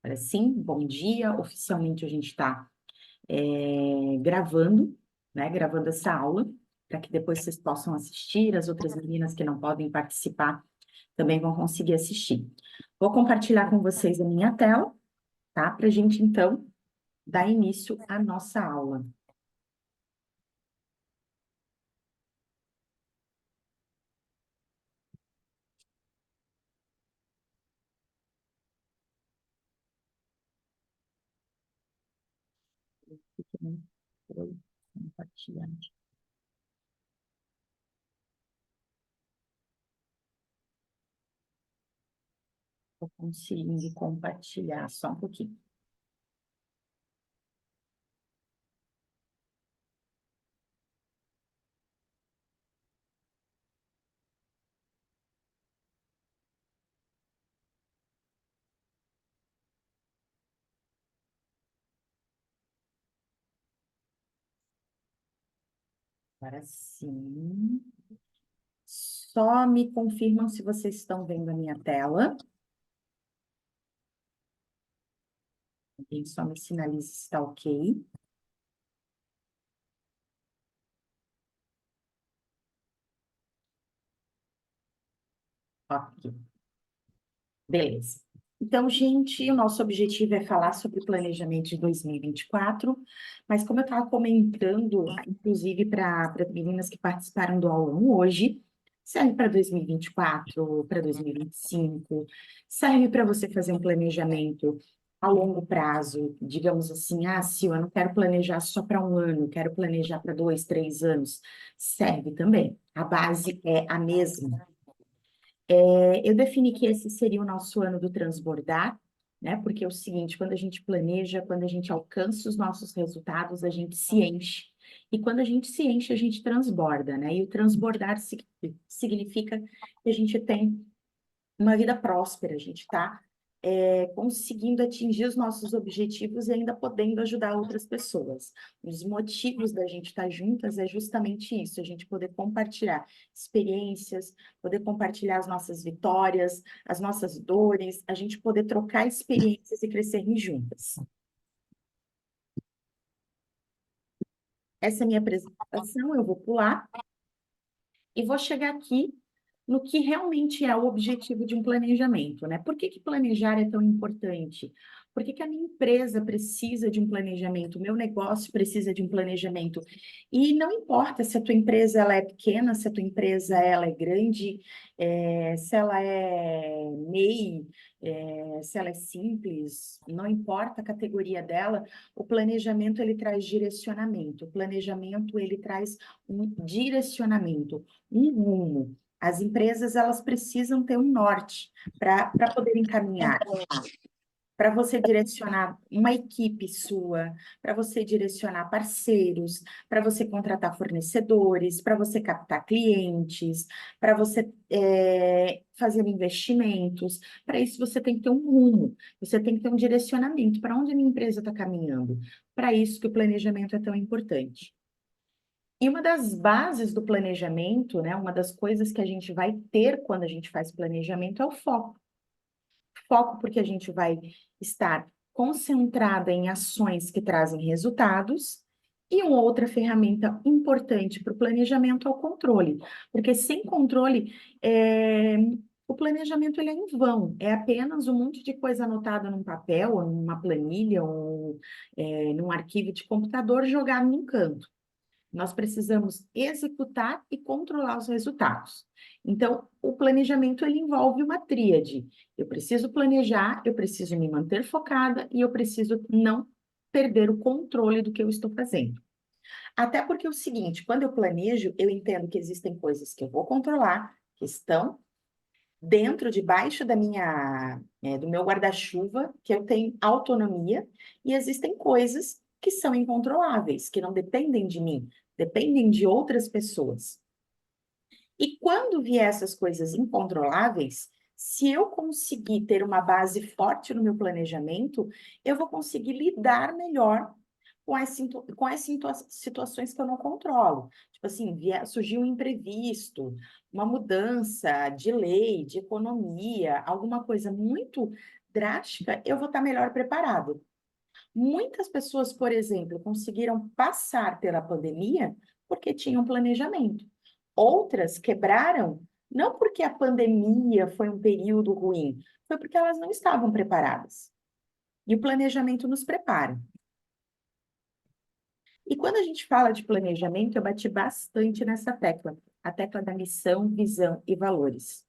Agora sim, bom dia. Oficialmente a gente está gravando, né? Gravando essa aula, para que depois vocês possam assistir. As outras meninas que não podem participar também vão conseguir assistir. Vou compartilhar com vocês a minha tela, tá? Para a gente, então, dar início à nossa aula. Vou compartilhar. Estou conseguindo compartilhar só um pouquinho. Agora sim. Só me confirmam se vocês estão vendo a minha tela. Alguém só me sinaliza se está ok. Ok. Beleza. Então, gente, o nosso objetivo é falar sobre o planejamento de 2024, mas como eu estava comentando, inclusive para as meninas que participaram do aulão hoje, serve para 2024, para 2025, serve para você fazer um planejamento a longo prazo, digamos assim, se eu não quero planejar só para um ano, quero planejar para 2, 3 anos, serve também. A base é a mesma. Eu defini que esse seria o nosso ano do transbordar, né? Porque é o seguinte, quando a gente planeja, quando a gente alcança os nossos resultados, a gente se enche. E quando a gente se enche, a gente transborda, né? E o transbordar significa que a gente tem uma vida próspera, a gente está conseguindo atingir os nossos objetivos e ainda podendo ajudar outras pessoas. Os motivos da gente estar juntas é justamente isso, a gente poder compartilhar experiências, poder compartilhar as nossas vitórias, as nossas dores, a gente poder trocar experiências e crescermos juntas. Essa é a minha apresentação, eu vou pular e vou chegar aqui no que realmente é o objetivo de um planejamento, né? Por que que planejar é tão importante? Por que que a minha empresa precisa de um planejamento? O meu negócio precisa de um planejamento? E não importa se a tua empresa ela é pequena, se a tua empresa ela é grande, se ela é MEI, se ela é simples, não importa a categoria dela, o planejamento ele traz direcionamento. O planejamento ele traz um direcionamento, um rumo. As empresas, elas precisam ter um norte para poderem caminhar, para você direcionar uma equipe sua, para você direcionar parceiros, para você contratar fornecedores, para você captar clientes, para você fazer investimentos. Para isso, você tem que ter um rumo, você tem que ter um direcionamento. Para onde a minha empresa está caminhando? Para isso que o planejamento é tão importante. E uma das bases do planejamento, né, uma das coisas que a gente vai ter quando a gente faz planejamento é o foco. Foco porque a gente vai estar concentrada em ações que trazem resultados. E uma outra ferramenta importante para o planejamento é o controle, porque sem controle, o planejamento ele é em vão, é apenas um monte de coisa anotada num papel, ou numa planilha, ou num arquivo de computador jogado num canto. Nós precisamos executar e controlar os resultados. Então, o planejamento ele envolve uma tríade. Eu preciso planejar, eu preciso me manter focada e eu preciso não perder o controle do que eu estou fazendo. Até porque é o seguinte, quando eu planejo, eu entendo que existem coisas que eu vou controlar, que estão dentro, debaixo do meu guarda-chuva, que eu tenho autonomia, e existem coisas que são incontroláveis, que não dependem de mim, dependem de outras pessoas. E quando vier essas coisas incontroláveis, se eu conseguir ter uma base forte no meu planejamento, eu vou conseguir lidar melhor com as situações que eu não controlo. Tipo assim, surgiu um imprevisto, uma mudança de lei, de economia, alguma coisa muito drástica, eu vou estar melhor preparado. Muitas pessoas, por exemplo, conseguiram passar pela pandemia porque tinham planejamento. Outras quebraram não porque a pandemia foi um período ruim, foi porque elas não estavam preparadas. E o planejamento nos prepara. E quando a gente fala de planejamento, eu bati bastante nessa tecla, a tecla da missão, visão e valores.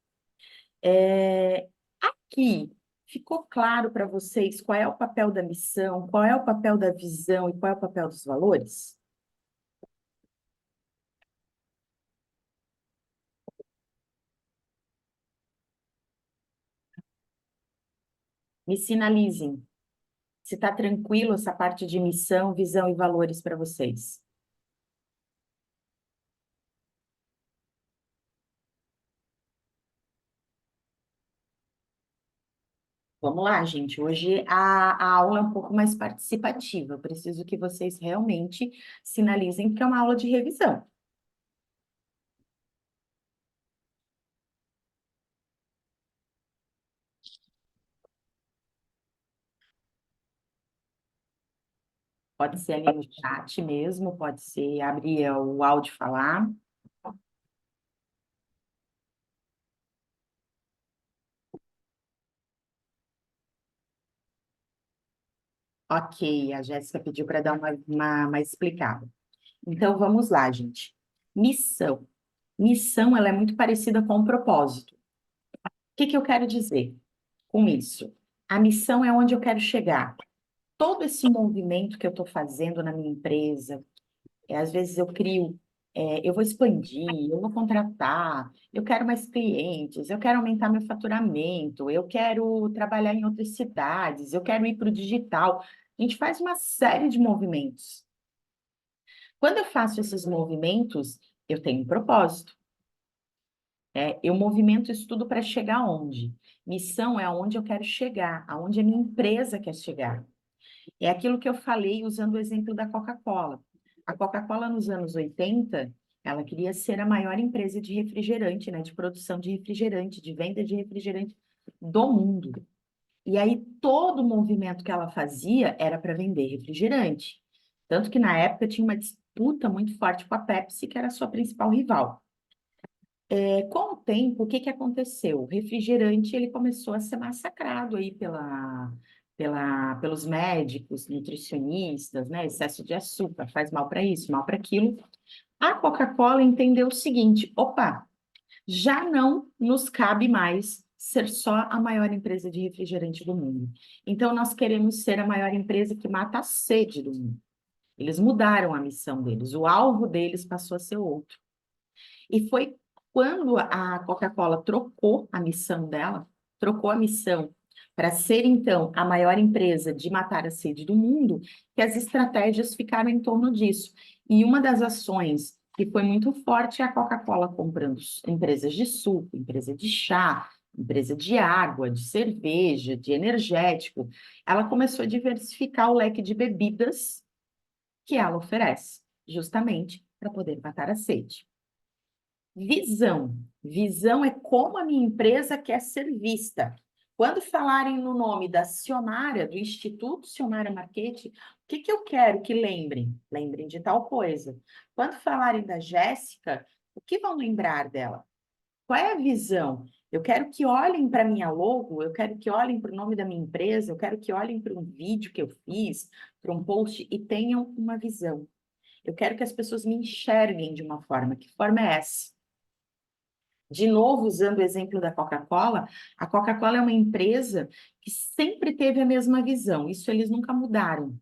Aqui ficou claro para vocês qual é o papel da missão, qual é o papel da visão e qual é o papel dos valores? Me sinalizem se está tranquilo essa parte de missão, visão e valores para vocês. Vamos lá, gente. Hoje a aula é um pouco mais participativa. Eu preciso que vocês realmente sinalizem que é uma aula de revisão. Pode ser ali no chat mesmo, pode ser abrir o áudio e falar. Ok, a Jéssica pediu para dar uma explicada. Então, vamos lá, gente. Missão. Missão, ela é muito parecida com o propósito. O que que eu quero dizer com isso? A missão é onde eu quero chegar. Todo esse movimento que eu estou fazendo na minha empresa, às vezes eu crio, eu vou expandir, eu vou contratar, eu quero mais clientes, eu quero aumentar meu faturamento, eu quero trabalhar em outras cidades, eu quero ir para o digital. A gente faz uma série de movimentos. Quando eu faço esses movimentos, eu tenho um propósito. Eu movimento isso tudo para chegar aonde? Missão é aonde eu quero chegar, aonde a minha empresa quer chegar. É aquilo que eu falei usando o exemplo da Coca-Cola. A Coca-Cola, nos anos 80, ela queria ser a maior empresa de refrigerante, né, de produção de refrigerante, de venda de refrigerante do mundo. E aí, todo o movimento que ela fazia era para vender refrigerante. Tanto que, na época, tinha uma disputa muito forte com a Pepsi, que era a sua principal rival. Com o tempo, o que que aconteceu? O refrigerante ele começou a ser massacrado aí pelos médicos, nutricionistas, né? Excesso de açúcar faz mal para isso, mal para aquilo. A Coca-Cola entendeu o seguinte: opa, já não nos cabe mais ser só a maior empresa de refrigerante do mundo. Então, nós queremos ser a maior empresa que mata a sede do mundo. Eles mudaram a missão deles, o alvo deles passou a ser outro. E foi quando a Coca-Cola trocou a missão dela, trocou a missão para ser, então, a maior empresa de matar a sede do mundo, que as estratégias ficaram em torno disso. E uma das ações que foi muito forte é a Coca-Cola comprando empresas de suco, empresa de chá, empresa de água, de cerveja, de energético. Ela começou a diversificar o leque de bebidas que ela oferece, justamente para poder matar a sede. Visão. Visão é como a minha empresa quer ser vista. Quando falarem no nome da Cionária, do Instituto Cionária Marketing, o que que eu quero que lembrem? Lembrem de tal coisa. Quando falarem da Jéssica, o que vão lembrar dela? Qual é a visão? Eu quero que olhem para a minha logo, eu quero que olhem para o nome da minha empresa, eu quero que olhem para um vídeo que eu fiz, para um post e tenham uma visão. Eu quero que as pessoas me enxerguem de uma forma. Que forma é essa? De novo, usando o exemplo da Coca-Cola, a Coca-Cola é uma empresa que sempre teve a mesma visão, isso eles nunca mudaram.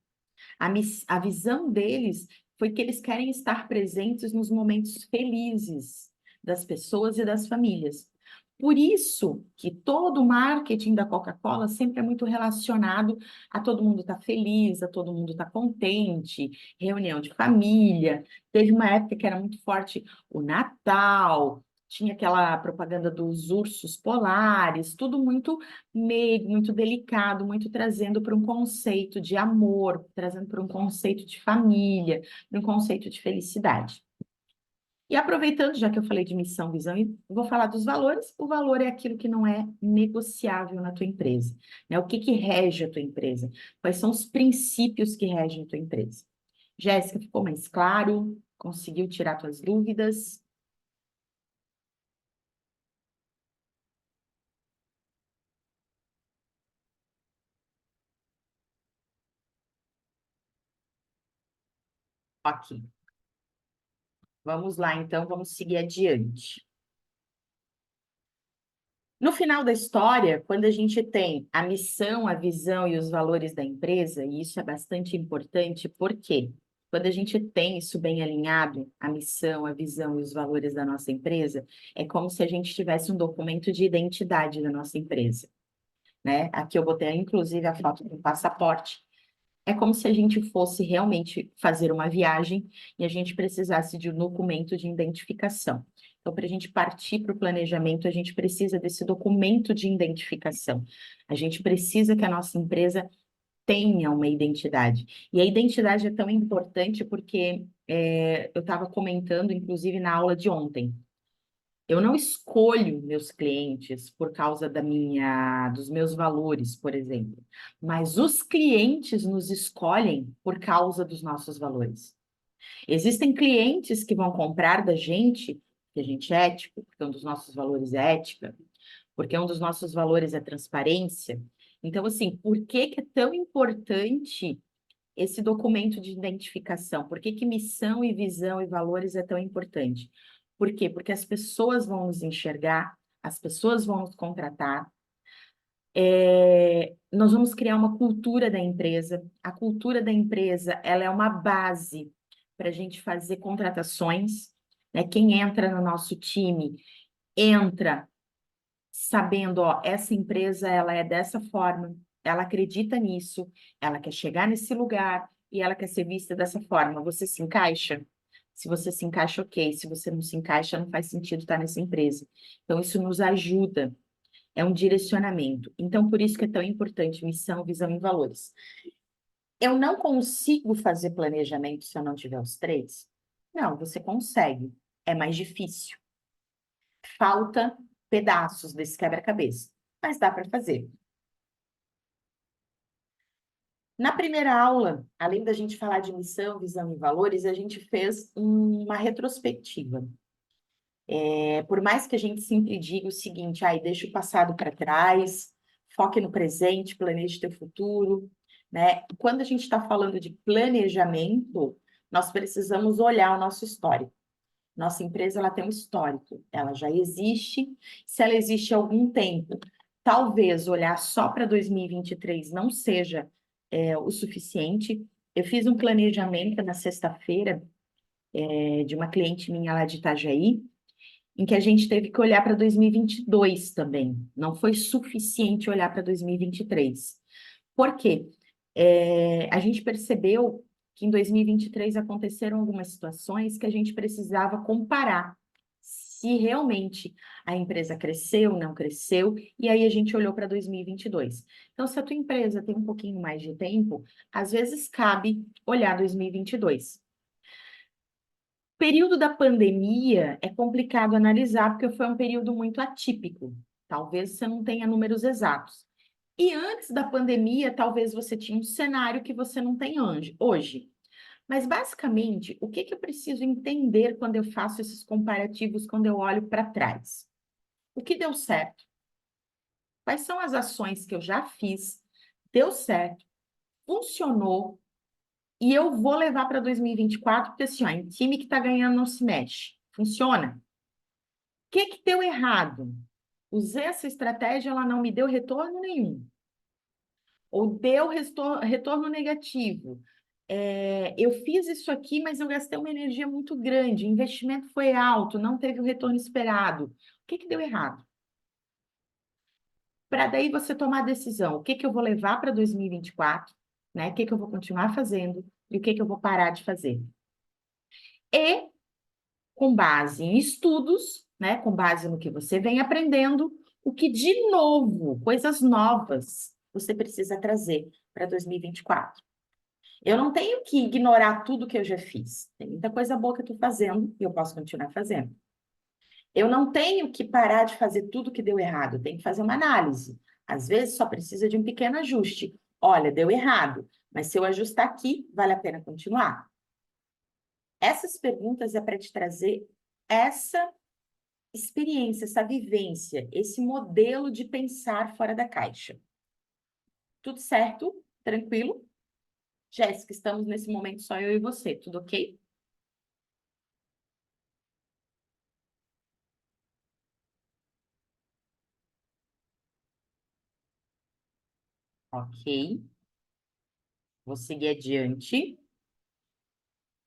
A visão deles foi que eles querem estar presentes nos momentos felizes das pessoas e das famílias. Por isso que todo o marketing da Coca-Cola sempre é muito relacionado a todo mundo estar feliz, a todo mundo estar contente, reunião de família. Teve uma época que era muito forte o Natal, tinha aquela propaganda dos ursos polares, tudo muito meigo, muito delicado, muito trazendo para um conceito de amor, trazendo para um conceito de família, para um conceito de felicidade. E aproveitando, já que eu falei de missão, visão, e vou falar dos valores. O valor é aquilo que não é negociável na tua empresa, né? O que que rege a tua empresa? Quais são os princípios que regem a tua empresa? Jéssica, ficou mais claro? Conseguiu tirar tuas dúvidas? Ok. Vamos lá, então, vamos seguir adiante. No final da história, quando a gente tem a missão, a visão e os valores da empresa, e isso é bastante importante, porque quando a gente tem isso bem alinhado, a missão, a visão e os valores da nossa empresa, é como se a gente tivesse um documento de identidade da nossa empresa, né? Aqui eu botei, inclusive, a foto do passaporte. É como se a gente fosse realmente fazer uma viagem e a gente precisasse de um documento de identificação. Então, para a gente partir para o planejamento, a gente precisa desse documento de identificação. A gente precisa que a nossa empresa tenha uma identidade. E a identidade é tão importante porque eu estava comentando, inclusive, na aula de ontem. Eu não escolho meus clientes por causa dos meus valores, por exemplo, mas os clientes nos escolhem por causa dos nossos valores. Existem clientes que vão comprar da gente, porque a gente é ético, porque um dos nossos valores é ética, porque um dos nossos valores é transparência. Então, assim, por que que é tão importante esse documento de identificação? Por que que missão e visão e valores é tão importante? Por quê? Porque as pessoas vão nos enxergar, as pessoas vão nos contratar, nós vamos criar uma cultura da empresa. A cultura da empresa, ela é uma base para a gente fazer contratações, né? Quem entra no nosso time entra sabendo, ó, essa empresa ela é dessa forma, ela acredita nisso, ela quer chegar nesse lugar e ela quer ser vista dessa forma. Você se encaixa? Se você se encaixa, ok. Se você não se encaixa, não faz sentido estar nessa empresa. Então, isso nos ajuda, é um direcionamento. Então, por isso que é tão importante missão, visão e valores. Eu não consigo fazer planejamento se eu não tiver os três? Não, você consegue. É mais difícil. Falta pedaços desse quebra-cabeça, mas dá para fazer. Na primeira aula, além da gente falar de missão, visão e valores, a gente fez uma retrospectiva. Por mais que a gente sempre diga o seguinte, deixa o passado para trás, foque no presente, planeje teu futuro, né? Quando a gente está falando de planejamento, nós precisamos olhar o nosso histórico. Nossa empresa ela tem um histórico, ela já existe. Se ela existe há algum tempo, talvez olhar só para 2023 não seja o suficiente. Eu fiz um planejamento na sexta-feira de uma cliente minha lá de Itajaí, em que a gente teve que olhar para 2022 também. Não foi suficiente olhar para 2023. Por quê? A gente percebeu que em 2023 aconteceram algumas situações que a gente precisava comparar se realmente a empresa cresceu, não cresceu, e aí a gente olhou para 2022. Então, se a tua empresa tem um pouquinho mais de tempo, às vezes cabe olhar 2022. Período da pandemia é complicado analisar porque foi um período muito atípico. Talvez você não tenha números exatos. E antes da pandemia, talvez você tinha um cenário que você não tem hoje. Mas, basicamente, o que que eu preciso entender quando eu faço esses comparativos, quando eu olho para trás? O que deu certo? Quais são as ações que eu já fiz? Deu certo? Funcionou? E eu vou levar para 2024, porque assim, ó, em time que está ganhando não se mexe. Funciona? O que que deu errado? Usei essa estratégia, ela não me deu retorno nenhum. Ou deu retorno negativo. Eu fiz isso aqui, mas eu gastei uma energia muito grande, o investimento foi alto, não teve o retorno esperado. O que que deu errado? Para daí você tomar a decisão, o que que eu vou levar para 2024, né? O que que eu vou continuar fazendo e o que que eu vou parar de fazer. E, com base em estudos, né? Com base no que você vem aprendendo, o que de novo, coisas novas, você precisa trazer para 2024. Eu não tenho que ignorar tudo que eu já fiz. Tem muita coisa boa que eu estou fazendo e eu posso continuar fazendo. Eu não tenho que parar de fazer tudo que deu errado, eu tenho que fazer uma análise. Às vezes só precisa de um pequeno ajuste. Olha, deu errado, mas se eu ajustar aqui, vale a pena continuar? Essas perguntas é para te trazer essa experiência, essa vivência, esse modelo de pensar fora da caixa. Tudo certo? Tranquilo? Jéssica, estamos nesse momento só eu e você, tudo ok? Ok, vou seguir adiante.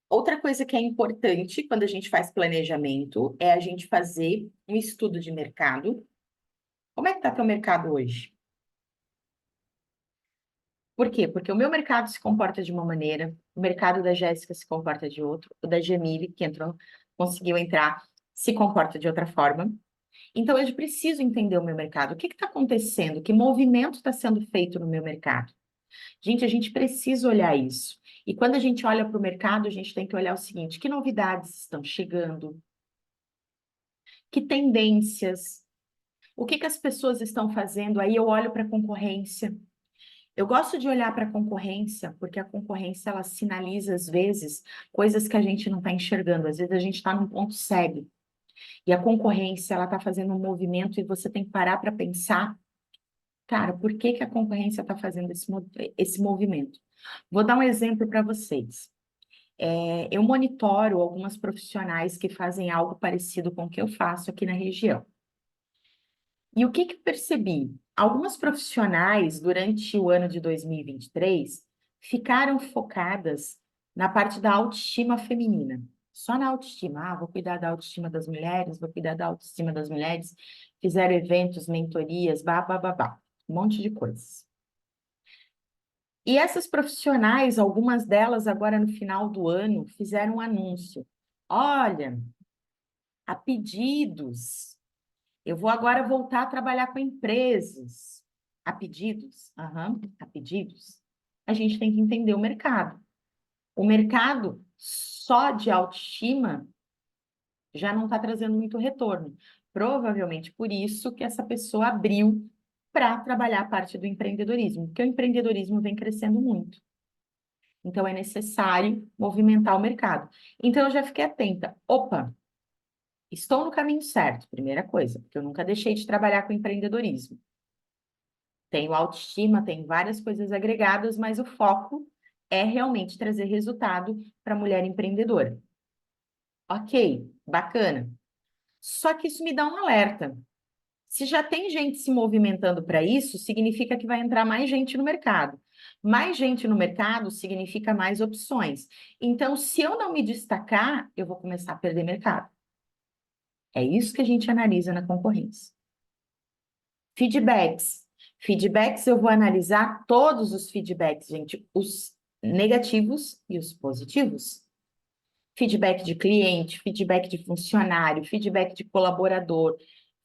Outra coisa que é importante quando a gente faz planejamento é a gente fazer um estudo de mercado. Como é que está teu mercado hoje? Por quê? Porque o meu mercado se comporta de uma maneira, o mercado da Jéssica se comporta de outro, o da Gemile, que entrou, conseguiu entrar, se comporta de outra forma. Então, eu preciso entender o meu mercado. O que está acontecendo? Que movimento está sendo feito no meu mercado? Gente, a gente precisa olhar isso. E quando a gente olha para o mercado, a gente tem que olhar o seguinte: que novidades estão chegando? Que tendências? O que as pessoas estão fazendo? Aí eu olho para a concorrência. Eu gosto de olhar para a concorrência, porque a concorrência ela sinaliza, às vezes, coisas que a gente não está enxergando. Às vezes a gente está num ponto cego. E a concorrência ela está fazendo um movimento e você tem que parar para pensar, cara, por que que a concorrência está fazendo esse movimento? Vou dar um exemplo para vocês. Eu monitoro algumas profissionais que fazem algo parecido com o que eu faço aqui na região. E o que que eu percebi? Algumas profissionais, durante o ano de 2023, ficaram focadas na parte da autoestima feminina. Só na autoestima. Ah, vou cuidar da autoestima das mulheres, vou cuidar da autoestima das mulheres. Fizeram eventos, mentorias, babá, um monte de coisas. E essas profissionais, algumas delas agora no final do ano, fizeram um anúncio. Olha, a pedidos. Eu vou agora voltar a trabalhar com empresas. A pedidos? Aham, a pedidos. A gente tem que entender o mercado. O mercado só de autoestima já não está trazendo muito retorno. Provavelmente por isso que essa pessoa abriu para trabalhar a parte do empreendedorismo, porque o empreendedorismo vem crescendo muito. Então é necessário movimentar o mercado. Então eu já fiquei atenta. Opa, estou no caminho certo, primeira coisa, porque eu nunca deixei de trabalhar com empreendedorismo. Tenho autoestima, tenho várias coisas agregadas, mas o foco é realmente trazer resultado para a mulher empreendedora. Ok, bacana. Só que isso me dá um alerta. Se já tem gente se movimentando para isso, significa que vai entrar mais gente no mercado. Mais gente no mercado significa mais opções. Então, se eu não me destacar, eu vou começar a perder mercado. É isso que a gente analisa na concorrência. Feedbacks. Feedbacks, eu vou analisar todos os feedbacks, gente, os negativos e os positivos. Feedback de cliente, feedback de funcionário, feedback de colaborador,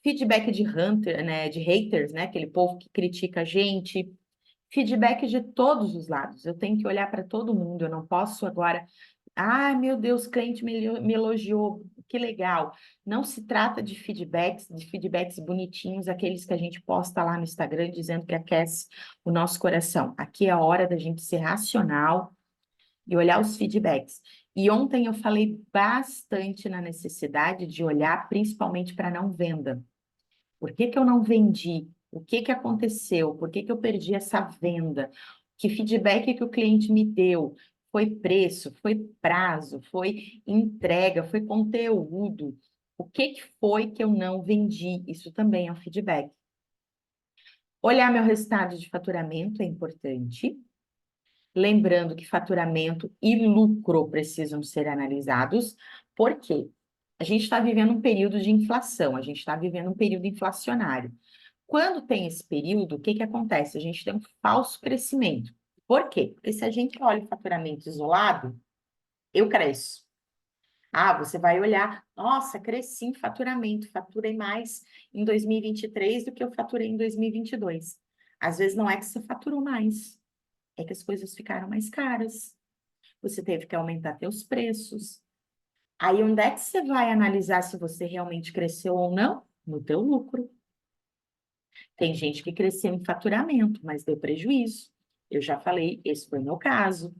feedback de hunter, né, de haters, né, aquele povo que critica a gente, feedback de todos os lados. Eu tenho que olhar para todo mundo, eu não posso agora, ah, meu Deus, cliente me elogiou, que legal. Não se trata de feedbacks bonitinhos, aqueles que a gente posta lá no Instagram dizendo que aquece o nosso coração. Aqui é a hora da gente ser racional e olhar os feedbacks. E ontem eu falei bastante na necessidade de olhar principalmente para não venda. Por que que eu não vendi? O que que aconteceu? Por que que eu perdi essa venda? Que feedback que o cliente me deu? Foi preço, foi prazo, foi entrega, foi conteúdo. O que que foi que eu não vendi? Isso também é um feedback. Olhar meu resultado de faturamento é importante. Lembrando que faturamento e lucro precisam ser analisados, porque a gente está vivendo um período de inflação, a gente está vivendo um período inflacionário. Quando tem esse período, o que que acontece? A gente tem um falso crescimento. Por quê? Porque se a gente olha o faturamento isolado, eu cresço. Ah, você vai olhar, nossa, cresci em faturamento, faturei mais em 2023 do que eu faturei em 2022. Às vezes não é que você faturou mais, é que as coisas ficaram mais caras. Você teve que aumentar teus preços. Aí onde é que você vai analisar se você realmente cresceu ou não? No teu lucro. Tem gente que cresceu em faturamento, mas deu prejuízo. Eu já falei, esse foi o meu caso.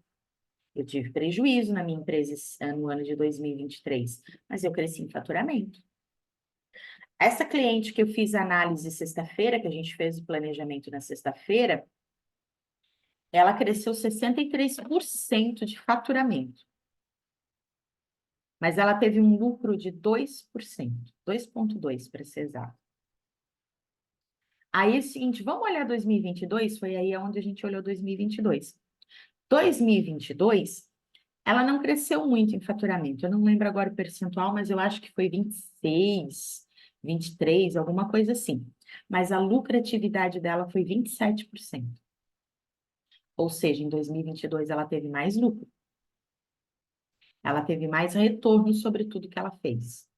Eu tive prejuízo na minha empresa no ano de 2023, mas eu cresci em faturamento. Essa cliente que eu fiz a análise sexta-feira, que a gente fez o planejamento na sexta-feira, ela cresceu 63% de faturamento, mas ela teve um lucro de 2%, 2,2% para ser exato. Aí é o seguinte, vamos olhar 2022, foi aí onde a gente olhou 2022. 2022, ela não cresceu muito em faturamento. Eu não lembro agora o percentual, mas eu acho que foi 26, 23, alguma coisa assim. Mas a lucratividade dela foi 27%. Ou seja, em 2022 ela teve mais lucro. Ela teve mais retorno sobre tudo que ela fez.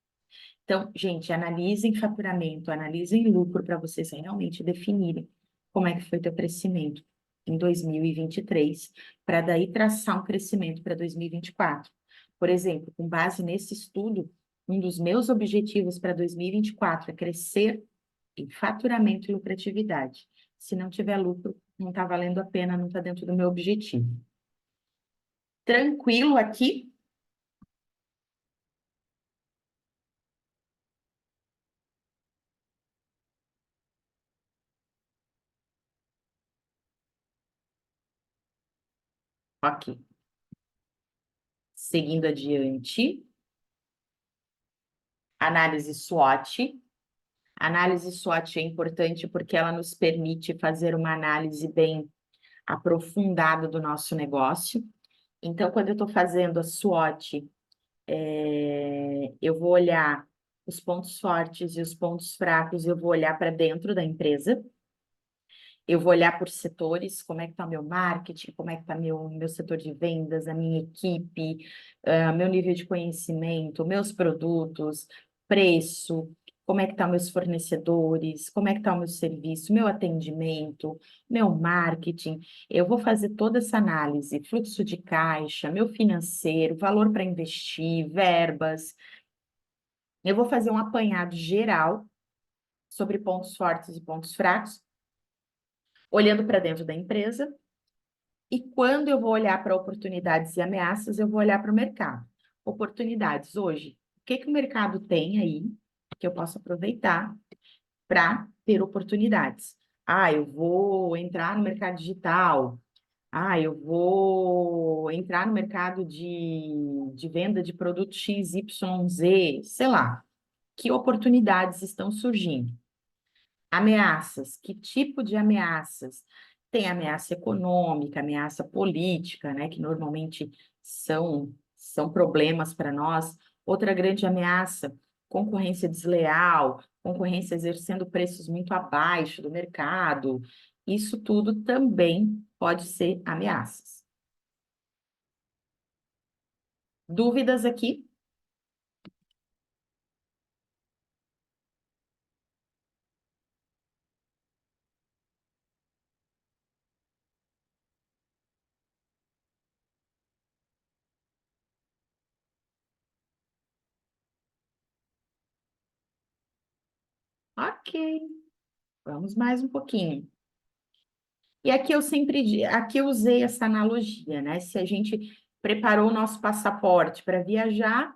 Então, gente, analisem faturamento, analisem lucro para vocês realmente definirem como é que foi teu crescimento em 2023, para daí traçar um crescimento para 2024. Por exemplo, com base nesse estudo, um dos meus objetivos para 2024 é crescer em faturamento e lucratividade. Se não tiver lucro, não está valendo a pena, não está dentro do meu objetivo. Tranquilo aqui? Ok. Seguindo adiante, análise SWOT. Análise SWOT é importante porque ela nos permite fazer uma análise bem aprofundada do nosso negócio. Então, quando eu estou fazendo a SWOT, eu vou olhar os pontos fortes e os pontos fracos, eu vou olhar para dentro da empresa. Eu vou olhar por setores, como é que está o meu marketing, como é que está meu setor de vendas, a minha equipe, meu nível de conhecimento, meus produtos, preço, como é que estão meus fornecedores, como é que está o meu serviço, meu atendimento, meu marketing. Eu vou fazer toda essa análise, fluxo de caixa, meu financeiro, valor para investir, verbas. Eu vou fazer um apanhado geral sobre pontos fortes e pontos fracos, olhando para dentro da empresa. E quando eu vou olhar para oportunidades e ameaças, eu vou olhar para o mercado. Oportunidades hoje, o que que o mercado tem aí que eu posso aproveitar para ter oportunidades? Ah, eu vou entrar no mercado digital. Ah, eu vou entrar no mercado de venda de produto X, Y, Z, sei lá. Que oportunidades estão surgindo? Ameaças, que tipo de ameaças? Tem ameaça econômica, ameaça política, né, que normalmente são problemas para nós. Outra grande ameaça, concorrência desleal, concorrência exercendo preços muito abaixo do mercado. Isso tudo também pode ser ameaças. Dúvidas aqui? Ok, vamos mais um pouquinho. E aqui eu sempre, aqui eu usei essa analogia, né? Se a gente preparou o nosso passaporte para viajar,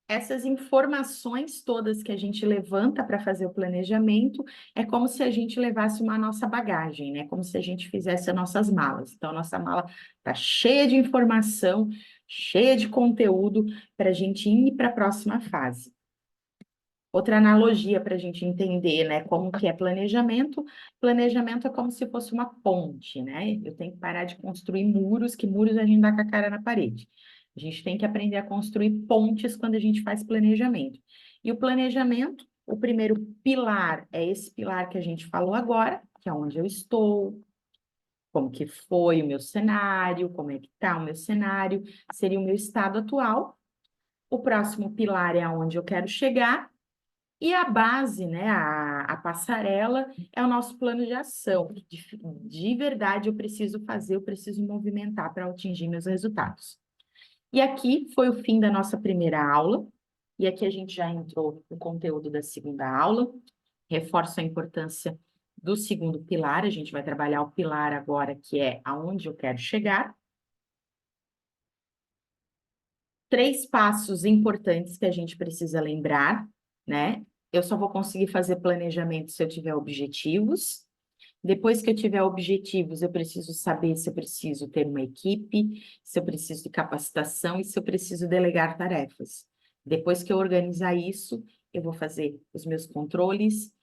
essas informações todas que a gente levanta para fazer o planejamento é como se a gente levasse uma nossa bagagem, né? Como se a gente fizesse as nossas malas. Então, a nossa mala está cheia de informação, cheia de conteúdo para a gente ir para a próxima fase. Outra analogia para a gente entender, né, como que é planejamento. Planejamento é como se fosse uma ponte, né? Eu tenho que parar de construir muros, que muros a gente dá com a cara na parede. A gente tem que aprender a construir pontes quando a gente faz planejamento. E o planejamento, o primeiro pilar é esse pilar que a gente falou agora, que é onde eu estou, como que foi o meu cenário, como é que está o meu cenário, seria o meu estado atual. O próximo pilar é aonde eu quero chegar. E a base, né, a passarela, é o nosso plano de ação. De verdade eu preciso fazer, eu preciso movimentar para atingir meus resultados. E aqui foi o fim da nossa primeira aula. E aqui a gente já entrou no conteúdo da segunda aula. Reforço a importância do segundo pilar. A gente vai trabalhar o pilar agora, que é aonde eu quero chegar. 3 passos importantes que a gente precisa lembrar, né? Eu só vou conseguir fazer planejamento se eu tiver objetivos. Depois que eu tiver objetivos, eu preciso saber se eu preciso ter uma equipe, se eu preciso de capacitação e se eu preciso delegar tarefas. Depois que eu organizar isso, eu vou fazer os meus controles.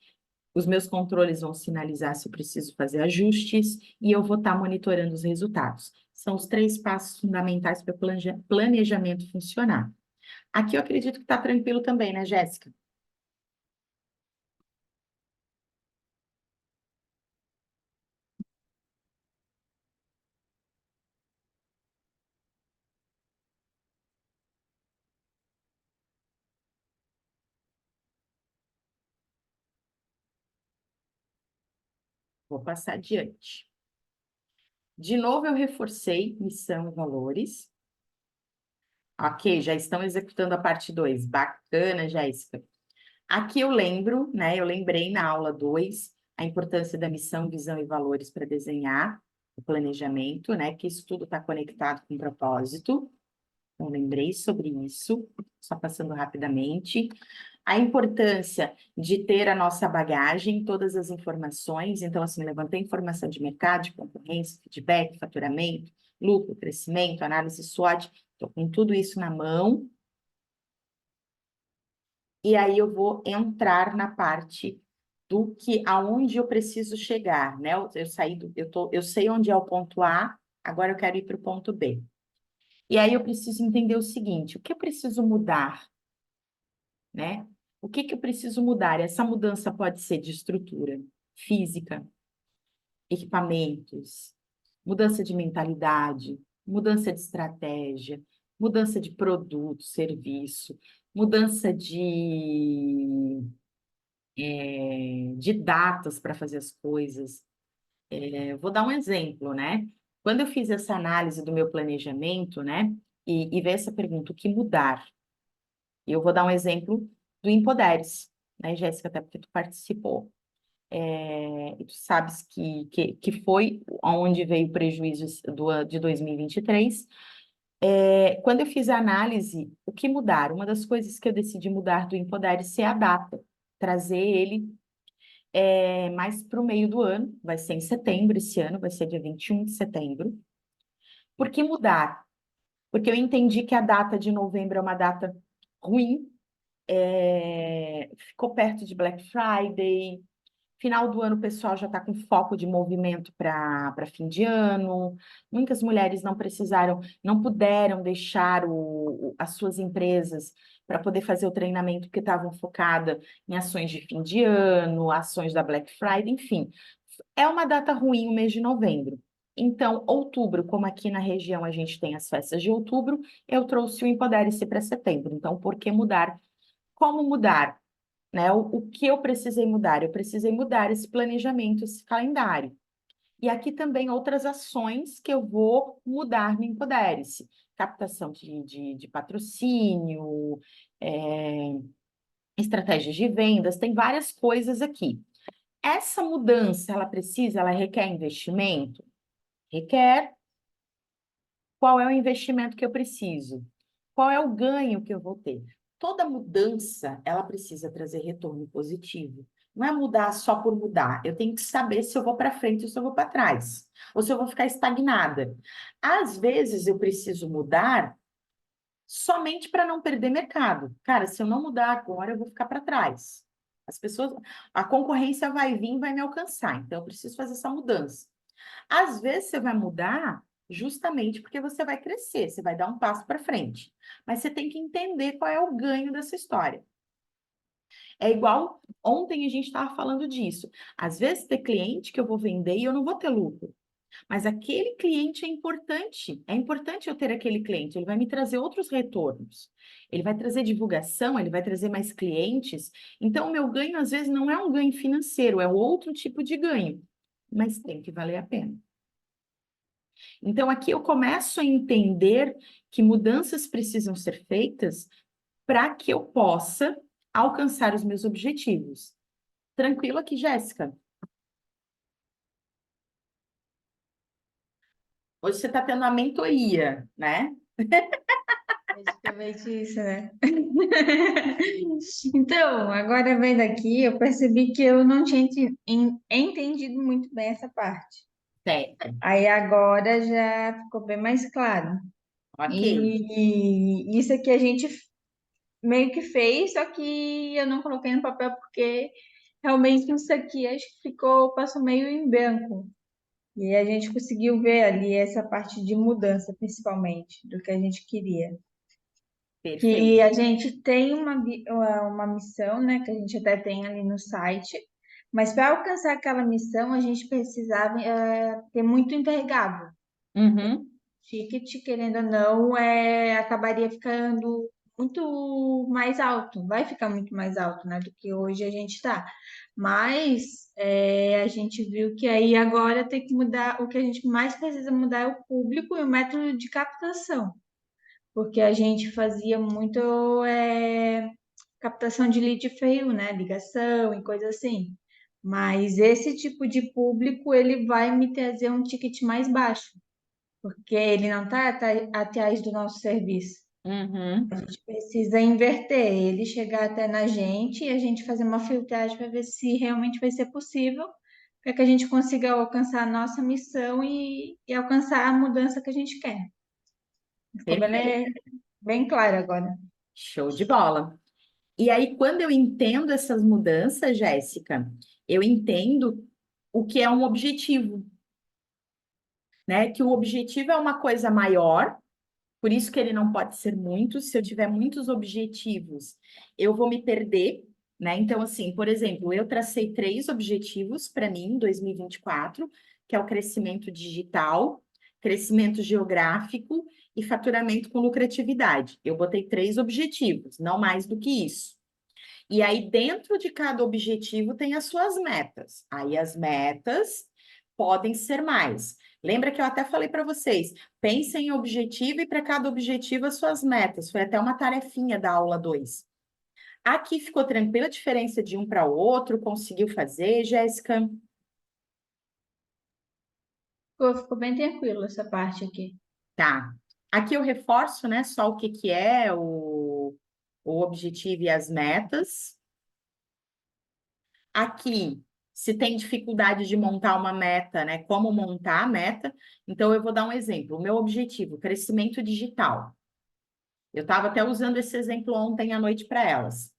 Os meus controles vão sinalizar se eu preciso fazer ajustes e eu vou estar monitorando os resultados. São os 3 passos fundamentais para o planejamento funcionar. Aqui eu acredito que está tranquilo também, né, Jéssica? Vou passar adiante. De novo, eu reforcei missão e valores. Ok, já estão executando a parte 2. Bacana, Jéssica. Aqui eu lembro, né? Eu lembrei na aula 2 a importância da missão, visão e valores para desenhar o planejamento, né? Que isso tudo está conectado com o propósito. Então, lembrei sobre isso, só passando rapidamente. A importância de ter a nossa bagagem, todas as informações. Então, assim, levantei informação de mercado, de concorrência, feedback, faturamento, lucro, crescimento, análise SWOT. Estou com tudo isso na mão. E aí eu vou entrar na parte do que, aonde eu preciso chegar, né? Eu saí do, eu sei onde é o ponto A, agora eu quero ir para o ponto B. E aí eu preciso entender o seguinte: o que eu preciso mudar, né? O que eu preciso mudar? Essa mudança pode ser de estrutura física, equipamentos, mudança de mentalidade, mudança de estratégia, mudança de produto, serviço, mudança de datas para fazer as coisas. Vou dar um exemplo, né? Quando eu fiz essa análise do meu planejamento, né? E ver essa pergunta, o que mudar? Eu vou dar um exemplo do Empoderes, né, Jéssica, até porque tu participou. E tu sabes que foi onde veio o prejuízo de 2023. Quando eu fiz a análise, o que mudar? Uma das coisas que eu decidi mudar do Empoderes é a data, trazer ele mais para o meio do ano, vai ser em setembro esse ano, vai ser dia 21 de setembro. Por que mudar? Porque eu entendi que a data de novembro é uma data ruim, ficou perto de Black Friday, final do ano o pessoal já está com foco de movimento para fim de ano, muitas mulheres não precisaram, não puderam deixar as suas empresas para poder fazer o treinamento porque estavam focadas em ações de fim de ano, ações da Black Friday, enfim. É uma data ruim o mês de novembro. Então, outubro, como aqui na região a gente tem as festas de outubro, eu trouxe o Empodere-se para setembro. Então, por que mudar? Como mudar? Né? O que eu precisei mudar? Eu precisei mudar esse planejamento, esse calendário. E aqui também outras ações que eu vou mudar no Empodere-se. Captação de patrocínio, é, estratégias de vendas, tem várias coisas aqui. Essa mudança, ela requer investimento? Requer. Qual é o investimento que eu preciso? Qual é o ganho que eu vou ter? Toda mudança, ela precisa trazer retorno positivo. Não é mudar só por mudar. Eu tenho que saber se eu vou para frente ou se eu vou para trás, ou se eu vou ficar estagnada. Às vezes eu preciso mudar somente para não perder mercado. Cara, se eu não mudar agora, eu vou ficar para trás. As pessoas, a concorrência vai vir, vai me alcançar. Então eu preciso fazer essa mudança. Às vezes você vai mudar justamente porque você vai crescer, você vai dar um passo para frente. Mas você tem que entender qual é o ganho dessa história. É igual ontem a gente estava falando disso. Às vezes tem cliente que eu vou vender e eu não vou ter lucro. Mas aquele cliente é importante eu ter aquele cliente, ele vai me trazer outros retornos, ele vai trazer divulgação, ele vai trazer mais clientes. Então, o meu ganho, às vezes, não é um ganho financeiro, é outro tipo de ganho, mas tem que valer a pena. Então, aqui eu começo a entender que mudanças precisam ser feitas para que eu possa alcançar os meus objetivos. Tranquilo aqui, Jéssica? Hoje você está tendo uma mentoria, né? Basicamente isso, né? Então, agora vendo aqui, eu percebi que eu não tinha entendido muito bem essa parte. Certo. Aí agora já ficou bem mais claro. Ok. E isso aqui a gente meio que fez, só que eu não coloquei no papel porque realmente isso aqui acho que passou meio em branco. E a gente conseguiu ver ali essa parte de mudança, principalmente, do que a gente queria. Que Perfeito. a gente tem uma missão, né, que a gente até tem ali no site, mas para alcançar aquela missão, a gente precisava ter muito interligado. Uhum. Ticket, querendo ou não, acabaria ficando muito mais alto, vai ficar muito mais alto, né, do que hoje a gente está. Mas a gente viu que aí agora tem que mudar, o que a gente mais precisa mudar é o público e o método de captação, porque a gente fazia muito captação de lead frio, né, ligação e coisa assim. Mas esse tipo de público, ele vai me trazer um ticket mais baixo porque ele não está atrás do nosso serviço. A Uhum. gente precisa inverter, ele chegar até na gente e a gente fazer uma filtragem para ver se realmente vai ser possível, para que a gente consiga alcançar a nossa missão e alcançar a mudança que a gente quer. Ficou Perfeito. bem claro agora. Show de bola. E aí, quando eu entendo essas mudanças, Jéssica, eu entendo o que é um objetivo, né? Que o objetivo é uma coisa maior, por isso que ele não pode ser muito. Se eu tiver muitos objetivos, eu vou me perder, né? Então, assim, por exemplo, eu tracei 3 objetivos para mim em 2024, que é o crescimento digital, crescimento geográfico e faturamento com lucratividade. Eu botei 3 objetivos, não mais do que isso. E aí, dentro de cada objetivo, tem as suas metas. Aí, as metas podem ser mais. Lembra que eu até falei para vocês: pensem em objetivo e para cada objetivo as suas metas. Foi até uma tarefinha da aula 2. Aqui ficou tranquila a diferença de um para o outro? Conseguiu fazer, Jéssica? Ficou bem tranquilo essa parte aqui. Tá. Aqui eu reforço, né, só o que que é o objetivo e as metas. Aqui, se tem dificuldade de montar uma meta, né? Como montar a meta? Então, eu vou dar um exemplo. O meu objetivo, crescimento digital. Eu estava até usando esse exemplo ontem à noite para elas.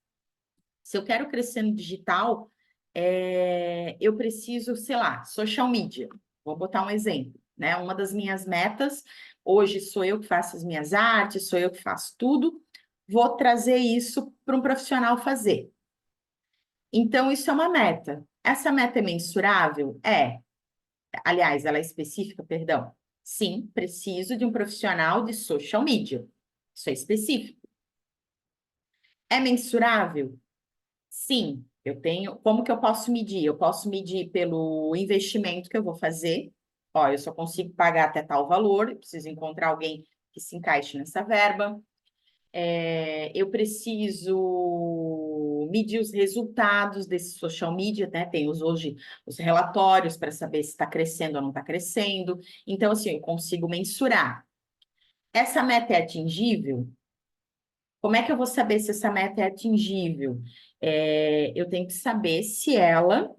Se eu quero crescer no digital, eu preciso, sei lá, social media. Vou botar um exemplo, né? Uma das minhas metas, hoje sou eu que faço as minhas artes, sou eu que faço tudo. Vou trazer isso para um profissional fazer. Então, isso é uma meta. Essa meta é mensurável? É. Aliás, ela é específica, perdão. Sim, preciso de um profissional de social media. Isso é específico. É mensurável? Sim, eu tenho. Como que eu posso medir? Eu posso medir pelo investimento que eu vou fazer. Ó, eu só consigo pagar até tal valor, eu preciso encontrar alguém que se encaixe nessa verba. Eu preciso medir os resultados desse social media, né? Tem hoje os relatórios para saber se está crescendo ou não está crescendo. Então, assim, eu consigo mensurar. Essa meta é atingível? Como é que eu vou saber se essa meta é atingível? Eu tenho que saber se ela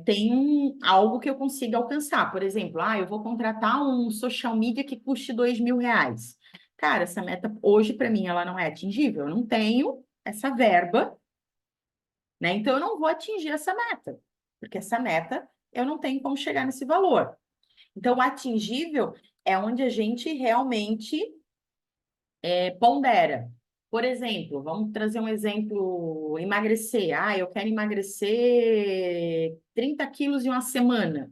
tem algo que eu consiga alcançar. Por exemplo, eu vou contratar um social media que custe R$ 2.000. Cara, essa meta hoje para mim ela não é atingível. Eu não tenho essa verba, né? Então eu não vou atingir essa meta, porque essa meta eu não tenho como chegar nesse valor. Então, o atingível é onde a gente realmente pondera. Por exemplo, vamos trazer um exemplo, emagrecer. Eu quero emagrecer 30 quilos em uma semana.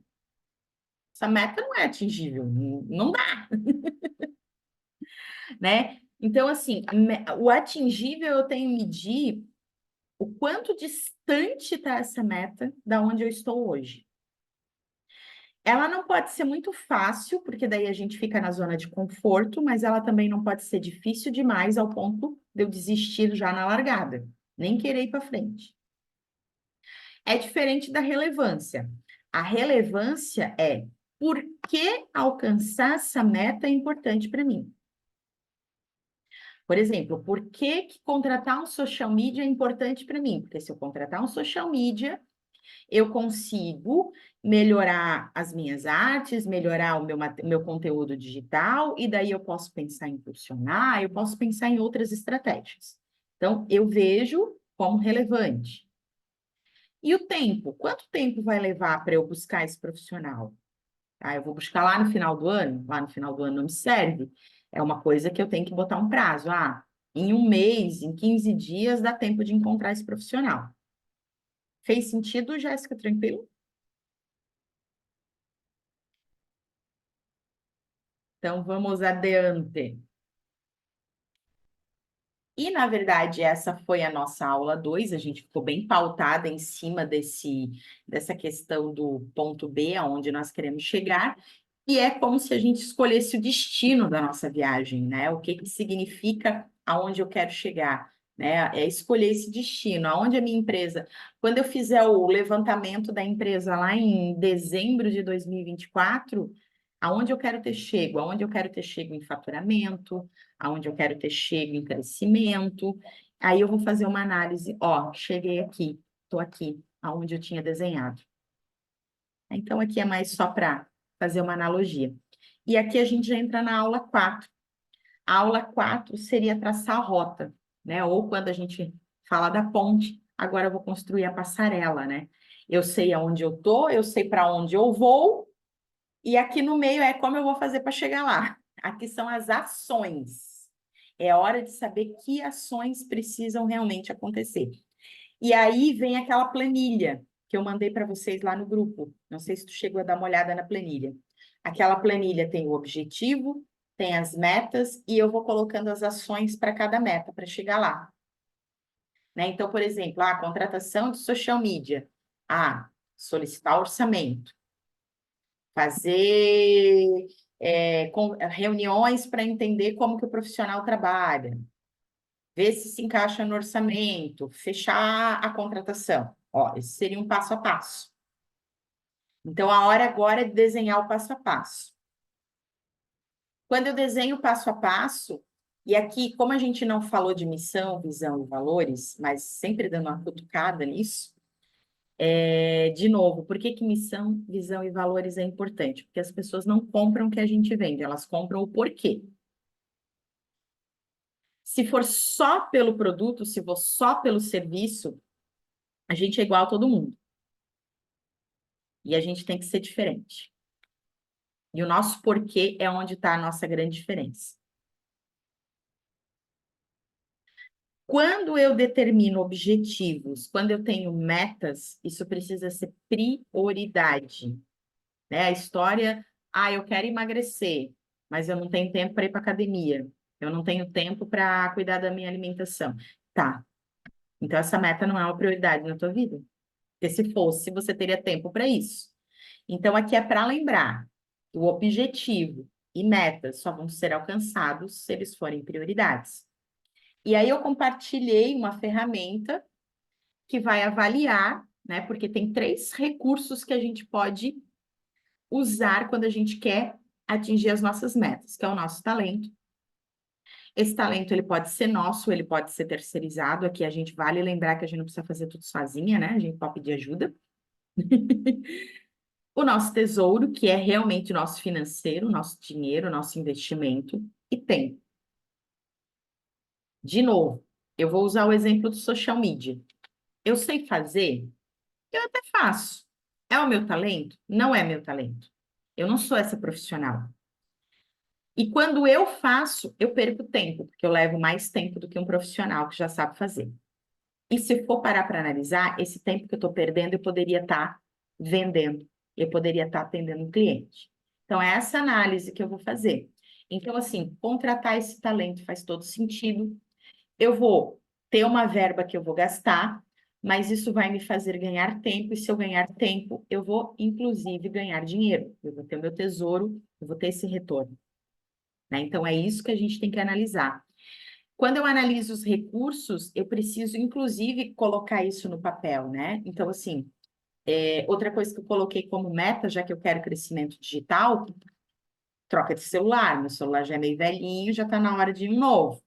Essa meta não é atingível, não dá, né? Então, assim, o atingível eu tenho que medir o quanto distante está essa meta da onde eu estou hoje. Ela não pode ser muito fácil, porque daí a gente fica na zona de conforto, mas ela também não pode ser difícil demais ao ponto de eu desistir já na largada, nem querer ir para frente. É diferente da relevância. A relevância é por que alcançar essa meta é importante para mim. Por exemplo, por que contratar um social media é importante para mim? Porque se eu contratar um social media, eu consigo melhorar as minhas artes, melhorar o meu conteúdo digital, e daí eu posso pensar em impulsionar, eu posso pensar em outras estratégias. Então, eu vejo como relevante. E o tempo? Quanto tempo vai levar para eu buscar esse profissional? Ah, eu vou buscar lá no final do ano? Lá no final do ano não me serve. É uma coisa que eu tenho que botar um prazo. Ah, em um mês, em 15 dias, dá tempo de encontrar esse profissional. Fez sentido, Jéssica? Tranquilo? Então, vamos adiante. E, na verdade, essa foi a nossa aula 2. A gente ficou bem pautada em cima dessa questão do ponto B, aonde nós queremos chegar, e é como se a gente escolhesse o destino da nossa viagem, né? O que que significa aonde eu quero chegar, né? É escolher esse destino, aonde a minha empresa... Quando eu fizer o levantamento da empresa lá em dezembro de 2024, aonde eu quero ter chego? Aonde eu quero ter chego em faturamento, aonde eu quero ter chego em crescimento. Aí eu vou fazer uma análise, ó, cheguei aqui, estou aqui, aonde eu tinha desenhado. Então, aqui é mais só para fazer uma analogia. E aqui a gente já entra na aula 4. A aula 4 seria traçar a rota, né? Ou quando a gente fala da ponte, agora eu vou construir a passarela, né? Eu sei aonde eu tô, eu sei para onde eu vou, e aqui no meio é como eu vou fazer para chegar lá. Aqui são as ações. É hora de saber que ações precisam realmente acontecer. E aí vem aquela planilha que eu mandei para vocês lá no grupo. Não sei se tu chegou a dar uma olhada na planilha. Aquela planilha tem o objetivo, tem as metas e eu vou colocando as ações para cada meta para chegar lá. Né? Então, por exemplo, a contratação de social media. Solicitar orçamento. Fazer reuniões para entender como que o profissional trabalha, ver se encaixa no orçamento, fechar a contratação. Ó, esse seria um passo a passo. Então, a hora agora é desenhar o passo a passo. Quando eu desenho o passo a passo, e aqui, como a gente não falou de missão, visão e valores, mas sempre dando uma cutucada nisso, de novo, por que que missão, visão e valores é importante? Porque as pessoas não compram o que a gente vende, elas compram o porquê. Se for só pelo produto, se for só pelo serviço, a gente é igual a todo mundo. E a gente tem que ser diferente. E o nosso porquê é onde está a nossa grande diferença. Quando eu determino objetivos, quando eu tenho metas, isso precisa ser prioridade. Né? A história, eu quero emagrecer, mas eu não tenho tempo para ir para academia. Eu não tenho tempo para cuidar da minha alimentação. Tá. Então, essa meta não é uma prioridade na tua vida. Porque se fosse, você teria tempo para isso. Então, aqui é para lembrar, o objetivo e metas só vão ser alcançados se eles forem prioridades. E aí eu compartilhei uma ferramenta que vai avaliar, né? Porque tem 3 recursos que a gente pode usar quando a gente quer atingir as nossas metas, que é o nosso talento. Esse talento, ele pode ser nosso, ele pode ser terceirizado. Aqui a gente vale lembrar que a gente não precisa fazer tudo sozinha, né? A gente pode pedir ajuda. O nosso tesouro, que é realmente o nosso financeiro, o nosso dinheiro, o nosso investimento, e tem. De novo, eu vou usar o exemplo do social media. Eu sei fazer? Eu até faço. É o meu talento? Não é meu talento. Eu não sou essa profissional. E quando eu faço, eu perco tempo, porque eu levo mais tempo do que um profissional que já sabe fazer. E se for parar para analisar, esse tempo que eu estou perdendo, eu poderia estar vendendo eu poderia estar atendendo um cliente. Então, é essa análise que eu vou fazer. Então, assim, contratar esse talento faz todo sentido. Eu vou ter uma verba que eu vou gastar, mas isso vai me fazer ganhar tempo, e se eu ganhar tempo, eu vou, inclusive, ganhar dinheiro. Eu vou ter o meu tesouro, eu vou ter esse retorno, né? Então, é isso que a gente tem que analisar. Quando eu analiso os recursos, eu preciso, inclusive, colocar isso no papel, né? Então, assim, outra coisa que eu coloquei como meta, já que eu quero crescimento digital, troca de celular. Meu celular já é meio velhinho, já está na hora de um novo,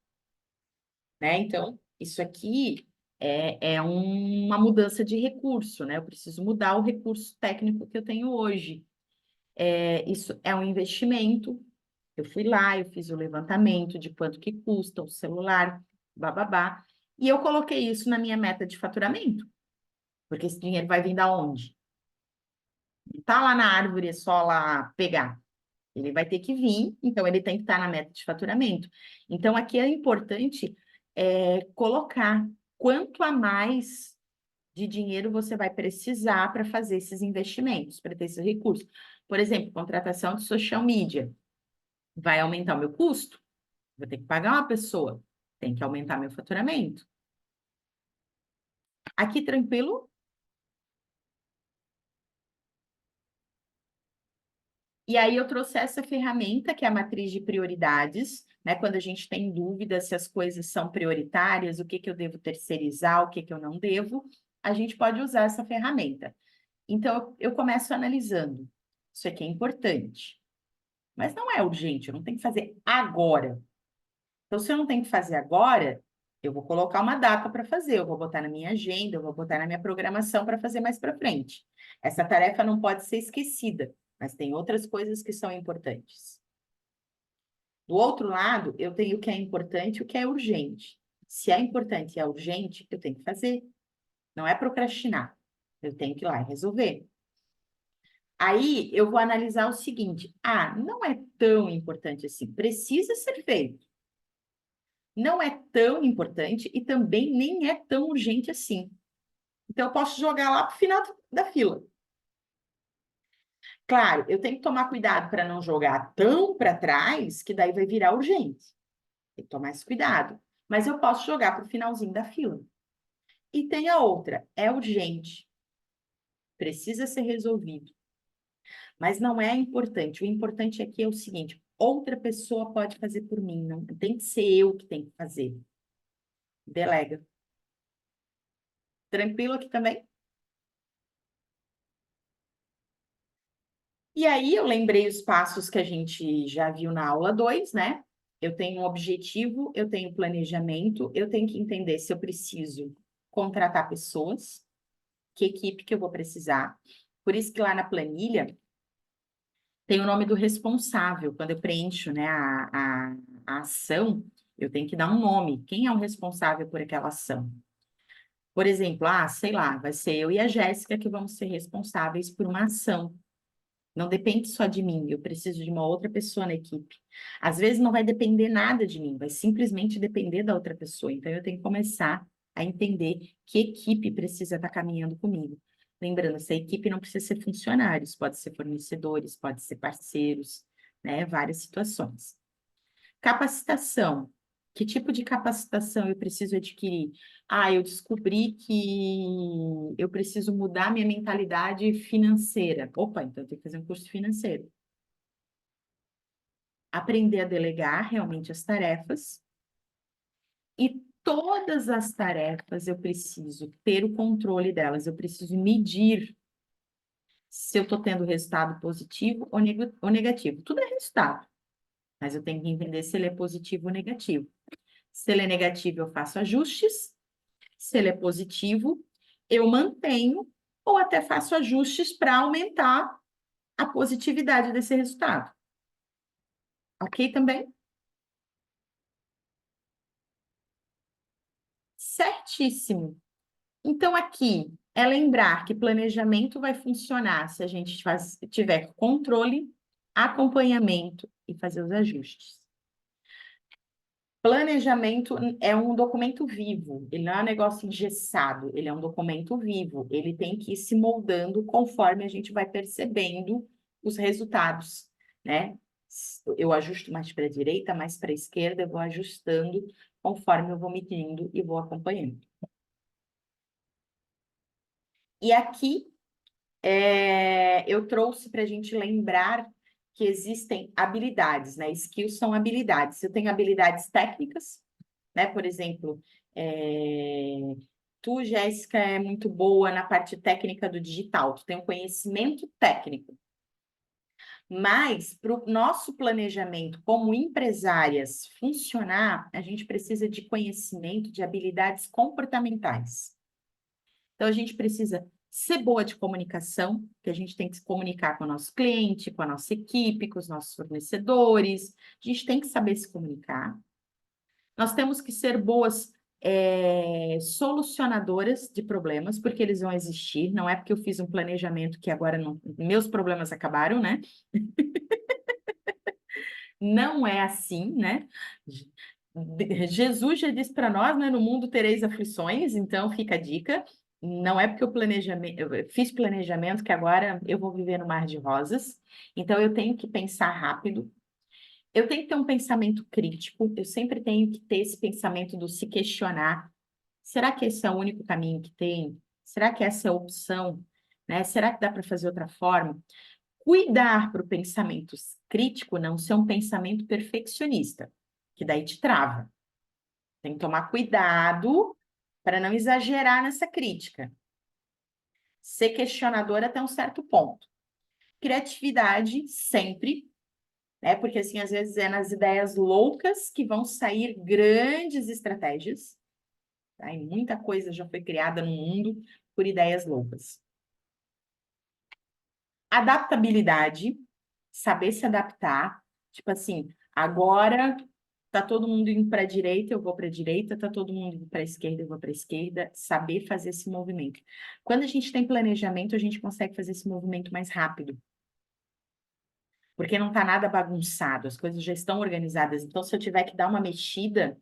né? Então, isso aqui é uma mudança de recurso, né? Eu preciso mudar o recurso técnico que eu tenho hoje. Isso é um investimento. Eu fui lá, eu fiz o levantamento de quanto que custa o celular, bababá, e eu coloquei isso na minha meta de faturamento, porque esse dinheiro vai vir da onde? Não está lá na árvore, é só lá pegar. Ele vai ter que vir, então ele tem que estar na meta de faturamento. Então, aqui é importante colocar quanto a mais de dinheiro você vai precisar para fazer esses investimentos, para ter esses recursos. Por exemplo, contratação de social media. Vai aumentar o meu custo? Vou ter que pagar uma pessoa. Tem que aumentar meu faturamento. Aqui tranquilo? E aí eu trouxe essa ferramenta, que é a matriz de prioridades, né? Quando a gente tem dúvida se as coisas são prioritárias, o que que eu devo terceirizar, o que que eu não devo, a gente pode usar essa ferramenta. Então, eu começo analisando. Isso aqui é importante, mas não é urgente, eu não tenho que fazer agora. Então, se eu não tenho que fazer agora, eu vou colocar uma data para fazer, eu vou botar na minha agenda, eu vou botar na minha programação para fazer mais para frente. Essa tarefa não pode ser esquecida, mas tem outras coisas que são importantes. Do outro lado, eu tenho o que é importante e o que é urgente. Se é importante e é urgente, eu tenho que fazer. Não é procrastinar. Eu tenho que ir lá e resolver. Aí eu vou analisar o seguinte: não é tão importante assim, precisa ser feito. Não é tão importante e também nem é tão urgente assim. Então, eu posso jogar lá para o final da fila. Claro, eu tenho que tomar cuidado para não jogar tão para trás que daí vai virar urgente. Tem que tomar esse cuidado. Mas eu posso jogar para o finalzinho da fila. E tem a outra, é urgente, precisa ser resolvido. Mas não é importante. O importante aqui é o seguinte: outra pessoa pode fazer por mim, não tem que ser eu que tenho que fazer. Delega. Tranquilo aqui também? E aí eu lembrei os passos que a gente já viu na aula 2, né? Eu tenho um objetivo, eu tenho planejamento, eu tenho que entender se eu preciso contratar pessoas, que equipe que eu vou precisar. Por isso que lá na planilha tem o nome do responsável. Quando eu preencho, né, a ação, eu tenho que dar um nome. Quem é o responsável por aquela ação? Por exemplo, sei lá, vai ser eu e a Jéssica que vamos ser responsáveis por uma ação. Não depende só de mim, eu preciso de uma outra pessoa na equipe. Às vezes não vai depender nada de mim, vai simplesmente depender da outra pessoa. Então eu tenho que começar a entender que equipe precisa estar caminhando comigo. Lembrando, essa equipe não precisa ser funcionários, pode ser fornecedores, pode ser parceiros, né? Várias situações. Capacitação. Que tipo de capacitação eu preciso adquirir? Eu descobri que eu preciso mudar minha mentalidade financeira. Opa, então eu tenho que fazer um curso financeiro. Aprender a delegar realmente as tarefas. E todas as tarefas eu preciso ter o controle delas, eu preciso medir se eu estou tendo resultado positivo ou negativo. Tudo é resultado, mas eu tenho que entender se ele é positivo ou negativo. Se ele é negativo, eu faço ajustes. Se ele é positivo, eu mantenho ou até faço ajustes para aumentar a positividade desse resultado. Ok também? Certíssimo. Então, aqui é lembrar que planejamento vai funcionar se a gente tiver controle, acompanhamento e fazer os ajustes. Planejamento é um documento vivo, ele não é um negócio engessado, ele é um documento vivo, ele tem que ir se moldando conforme a gente vai percebendo os resultados, né? Eu ajusto mais para a direita, mais para a esquerda, eu vou ajustando conforme eu vou medindo e vou acompanhando. E aqui eu trouxe para a gente lembrar que existem habilidades, né? Skills são habilidades. Eu tenho habilidades técnicas, né? Por exemplo, tu, Jéssica, é muito boa na parte técnica do digital, tu tem um conhecimento técnico. Mas para o nosso planejamento como empresárias funcionar, a gente precisa de conhecimento de habilidades comportamentais. Então, a gente precisa ser boa de comunicação, que a gente tem que se comunicar com o nosso cliente, com a nossa equipe, com os nossos fornecedores. A gente tem que saber se comunicar. Nós temos que ser boas solucionadoras de problemas, porque eles vão existir. Não é porque eu fiz um planejamento que agora não, meus problemas acabaram, né? Não é assim, né? Jesus já disse para nós, né? No mundo tereis aflições, então fica a dica. Não é porque eu fiz planejamento que agora eu vou viver no mar de rosas. Então eu tenho que pensar rápido. Eu tenho que ter um pensamento crítico. Eu sempre tenho que ter esse pensamento do se questionar. Será que esse é o único caminho que tem? Será que essa é a opção? Né? Será que dá para fazer outra forma? Cuidar para o pensamento crítico não ser um pensamento perfeccionista, que daí te trava. Tem que tomar cuidado para não exagerar nessa crítica. Ser questionador até um certo ponto. Criatividade, sempre, né? Porque, assim, às vezes é nas ideias loucas que vão sair grandes estratégias. Tá? E muita coisa já foi criada no mundo por ideias loucas. Adaptabilidade, saber se adaptar. Tipo assim, agora tá todo mundo indo para a direita, eu vou para a direita, tá todo mundo indo para a esquerda, eu vou para a esquerda, saber fazer esse movimento. Quando a gente tem planejamento, a gente consegue fazer esse movimento mais rápido, porque não tá nada bagunçado, as coisas já estão organizadas. Então, se eu tiver que dar uma mexida,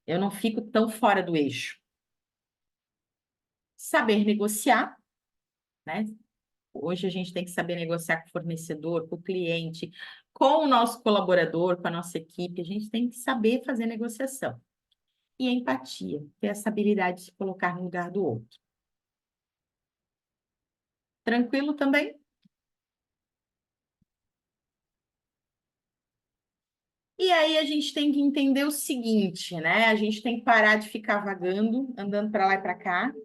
eu não fico tão fora do eixo. Saber negociar, né? Hoje a gente tem que saber negociar com o fornecedor, com o cliente, com o nosso colaborador, com a nossa equipe. A gente tem que saber fazer negociação. E a empatia, ter essa habilidade de se colocar no lugar do outro. Tranquilo também? E aí a gente tem que entender o seguinte, né? A gente tem que parar de ficar vagando, andando para lá e para cá,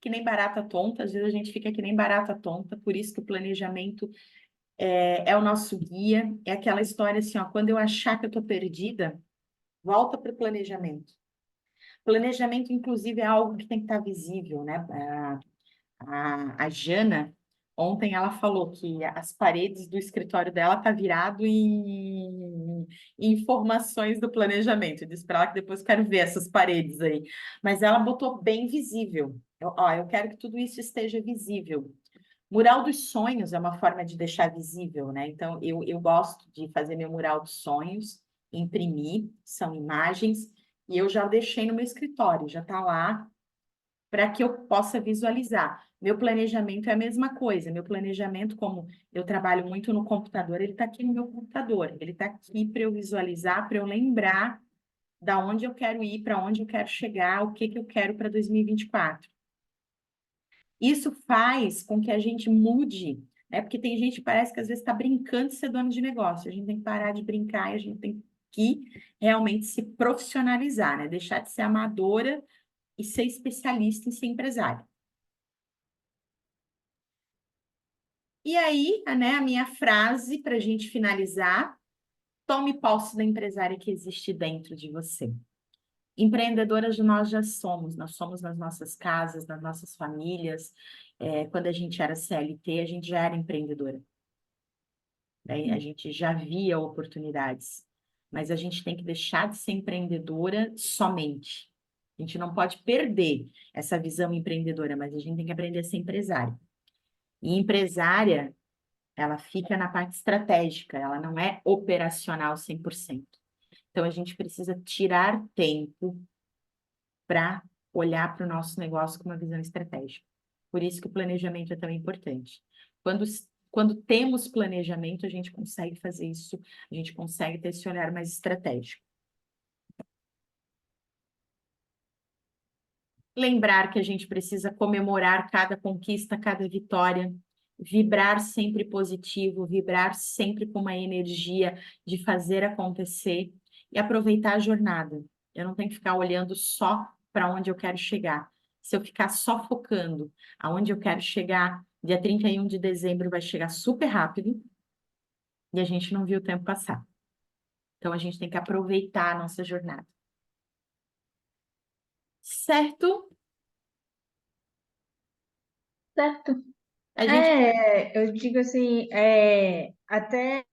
que nem barata tonta. Às vezes a gente fica que nem barata tonta, por isso que o planejamento é o nosso guia. É aquela história assim, ó, quando eu achar que eu estou perdida, volta para o planejamento. Planejamento, inclusive, é algo que tem que estar visível, né? A Jana, ontem ela falou que as paredes do escritório dela tá virado em informações do planejamento. Eu disse para ela que depois quero ver essas paredes aí. Mas ela botou bem visível. Eu quero que tudo isso esteja visível. Mural dos sonhos é uma forma de deixar visível, né? Então, eu gosto de fazer meu mural dos sonhos, imprimir, são imagens, e eu já deixei no meu escritório, já está lá para que eu possa visualizar. Meu planejamento é a mesma coisa. Meu planejamento, como eu trabalho muito no computador, ele está aqui no meu computador. Ele está aqui para eu visualizar, para eu lembrar da onde eu quero ir, para onde eu quero chegar, o que que eu quero para 2024. Isso faz com que a gente mude, né? Porque tem gente que parece que às vezes está brincando de ser dono de negócio. A gente tem que parar de brincar e a gente tem que realmente se profissionalizar, né? Deixar de ser amadora e ser especialista em ser empresário. E aí, né, a minha frase para a gente finalizar: tome posse da empresária que existe dentro de você. Empreendedoras nós já somos, nós somos nas nossas casas, nas nossas famílias. Quando a gente era CLT, a gente já era empreendedora, né? A gente já via oportunidades, mas a gente tem que deixar de ser empreendedora somente. A gente não pode perder essa visão empreendedora, mas a gente tem que aprender a ser empresária. E empresária, ela fica na parte estratégica, ela não é operacional 100%. Então, a gente precisa tirar tempo para olhar para o nosso negócio com uma visão estratégica. Por isso que o planejamento é tão importante. Quando, quando temos planejamento, a gente consegue fazer isso, a gente consegue ter esse olhar mais estratégico. Lembrar que a gente precisa comemorar cada conquista, cada vitória, vibrar sempre positivo, vibrar sempre com uma energia de fazer acontecer e aproveitar a jornada. Eu não tenho que ficar olhando só para onde eu quero chegar. Se eu ficar só focando aonde eu quero chegar, dia 31 de dezembro vai chegar super rápido e a gente não viu o tempo passar. Então a gente tem que aproveitar a nossa jornada. Certo? Certo. A gente. Eu digo assim, até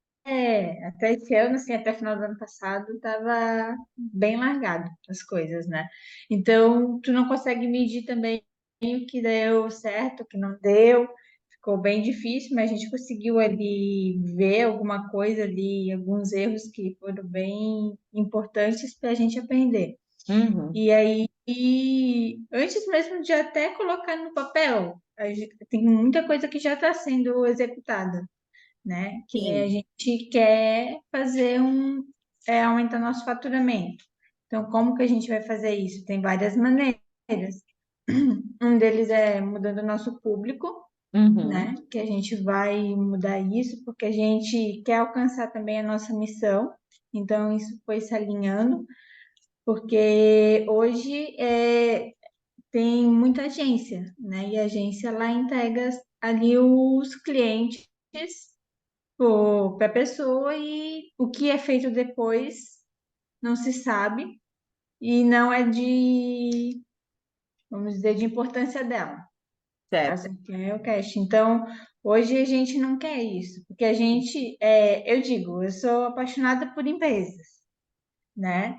esse ano, assim, até final do ano passado, estava bem largado as coisas, né? Então, tu não consegue medir também o que deu certo, o que não deu. Ficou bem difícil, mas a gente conseguiu ali ver alguma coisa ali, alguns erros que foram bem importantes para a gente aprender. Uhum, E aí, antes mesmo de até colocar no papel, tem muita coisa que já está sendo executada, né? Que nem a sim. gente quer fazer aumentar nosso faturamento. Então, como que a gente vai fazer isso? Tem várias maneiras. Um deles é mudando o nosso público, Uhum. né? Que a gente vai mudar isso porque a gente quer alcançar também a nossa missão. Então, isso foi se alinhando, porque hoje tem muita agência, né? E a agência lá entrega ali os clientes para a pessoa e o que é feito depois não se sabe e não é de, vamos dizer, de importância dela. Ela Certo. só quer o cash. Então, hoje a gente não quer isso, porque a gente, eu digo, eu sou apaixonada por empresas, né?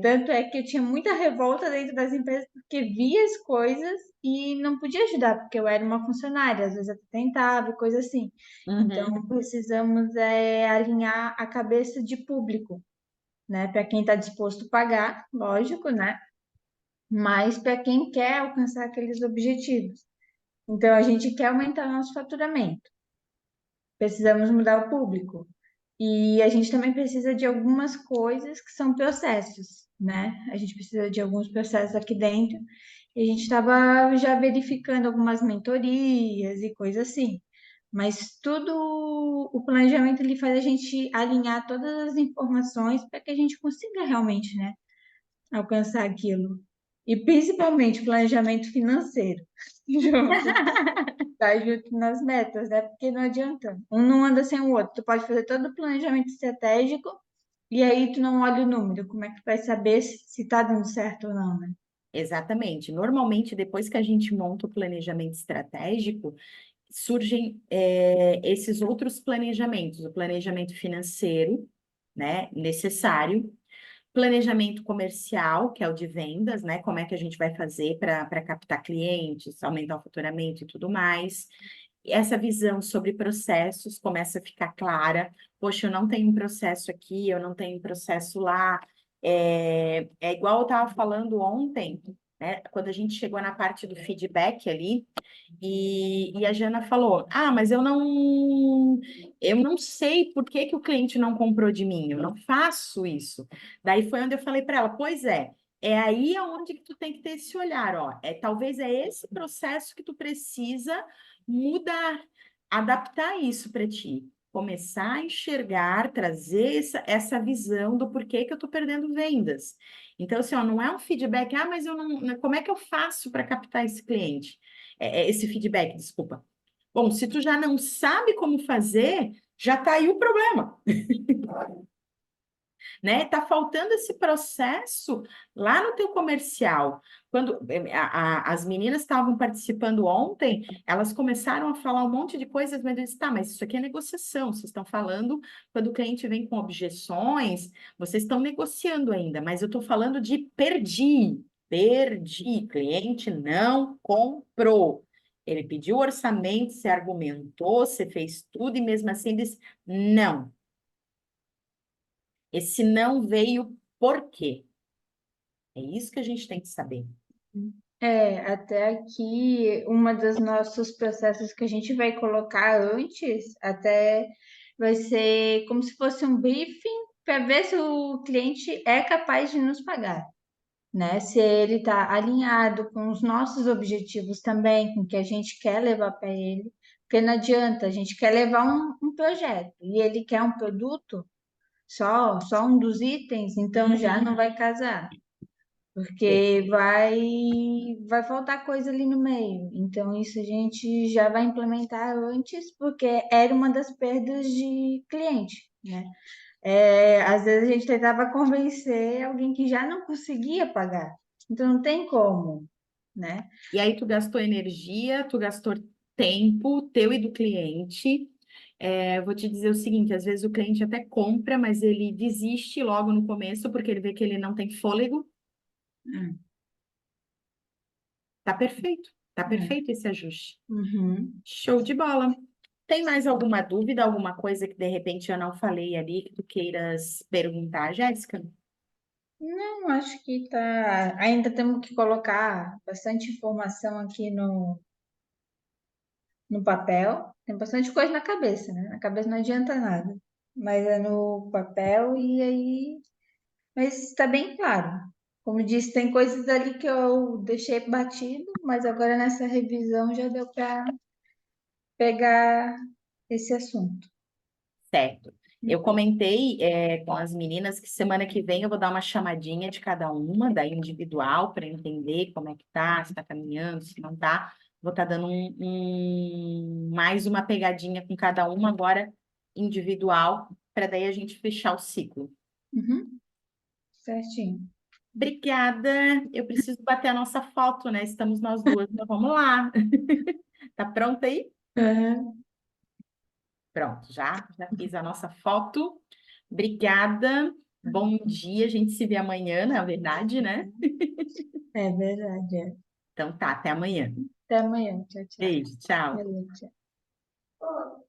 Tanto é que eu tinha muita revolta dentro das empresas porque via as coisas e não podia ajudar, porque eu era uma funcionária, às vezes até tentava e coisa assim. Uhum. Então, precisamos alinhar a cabeça de público, né? Para quem está disposto a pagar, lógico, né? Mas para quem quer alcançar aqueles objetivos. Então, a gente quer aumentar o nosso faturamento. Precisamos mudar o público. E a gente também precisa de algumas coisas que são processos, né? A gente precisa de alguns processos aqui dentro. E a gente estava já verificando algumas mentorias e coisas assim. Mas tudo, o planejamento ele faz a gente alinhar todas as informações para que a gente consiga realmente, né, alcançar aquilo. E principalmente planejamento financeiro. Junto. Tá junto nas metas, né? Porque não adianta. Um não anda sem o outro. Tu pode fazer todo o planejamento estratégico e aí tu não olha o número. Como é que tu vai saber se tá dando certo ou não, né? Exatamente. Normalmente, depois que a gente monta o planejamento estratégico, surgem esses outros planejamentos, o planejamento financeiro, né, necessário, planejamento comercial, que é o de vendas, né, como é que a gente vai fazer para captar clientes, aumentar o faturamento e tudo mais. E essa visão sobre processos começa a ficar clara. Poxa, eu não tenho um processo aqui, eu não tenho um processo lá. É igual eu estava falando ontem, né? Quando a gente chegou na parte do feedback ali, e a Jana falou: Ah, mas eu não sei por que que o cliente não comprou de mim, eu não faço isso. Daí foi onde eu falei para ela: Pois é aí aonde que tu tem que ter esse olhar, ó. Talvez é esse processo que tu precisa mudar, adaptar isso para ti. Começar a enxergar, trazer essa visão do porquê que eu estou perdendo vendas. Então, assim, ó, não é um feedback, mas eu não. Como é que eu faço para captar esse cliente? Esse feedback, desculpa. Bom, se tu já não sabe como fazer, já está aí o problema, né? Tá faltando esse processo lá no teu comercial. Quando as meninas estavam participando ontem, elas começaram a falar um monte de coisas, mas eu disse, tá, mas isso aqui é negociação. Vocês estão falando quando o cliente vem com objeções, vocês estão negociando ainda, mas eu estou falando de perdi, cliente não comprou. Ele pediu orçamento, você argumentou, você fez tudo e mesmo assim disse não. Esse não veio por quê? É isso que a gente tem que saber. Até aqui, uma dos nossos processos que a gente vai colocar antes, até vai ser como se fosse um briefing para ver se o cliente é capaz de nos pagar, né? Se ele está alinhado com os nossos objetivos também, com o que a gente quer levar para ele, porque não adianta, a gente quer levar um projeto e ele quer um produto, só um dos itens, então já não vai casar. Porque vai faltar coisa ali no meio. Então, isso a gente já vai implementar antes, porque era uma das perdas de cliente, né? Às vezes a gente tentava convencer alguém que já não conseguia pagar. Então, não tem como, né? E aí tu gastou energia, tu gastou tempo teu e do cliente. Vou te dizer o seguinte, às vezes o cliente até compra, mas ele desiste logo no começo porque ele vê que ele não tem fôlego. Hum, Tá é. perfeito esse ajuste. Uhum. Show de bola. Tem mais alguma dúvida, alguma coisa que de repente eu não falei ali que tu queiras perguntar, Jéssica? Não, acho que tá. Ainda temos que colocar bastante informação aqui no papel. Tem bastante coisa na cabeça, né? Na cabeça não adianta nada. Mas é no papel e aí. Mas está bem claro. Como disse, tem coisas ali que eu deixei batido, mas agora nessa revisão já deu para pegar esse assunto. Certo. Eu comentei, com as meninas que semana que vem eu vou dar uma chamadinha de cada uma, da individual, para entender como é que tá, se tá caminhando, se não tá. Vou estar dando mais uma pegadinha com cada uma agora individual, para daí a gente fechar o ciclo. Uhum, certinho. Obrigada. Eu preciso bater a nossa foto, né? Estamos nós duas, então vamos lá. Tá pronta aí? Uhum, Pronto, já fiz a nossa foto. Obrigada. Bom dia. A gente se vê amanhã, na verdade, né? é verdade. É. Então tá, até amanhã. Até amanhã. Tchau, tchau. Beijo, tchau. Valeu, tchau.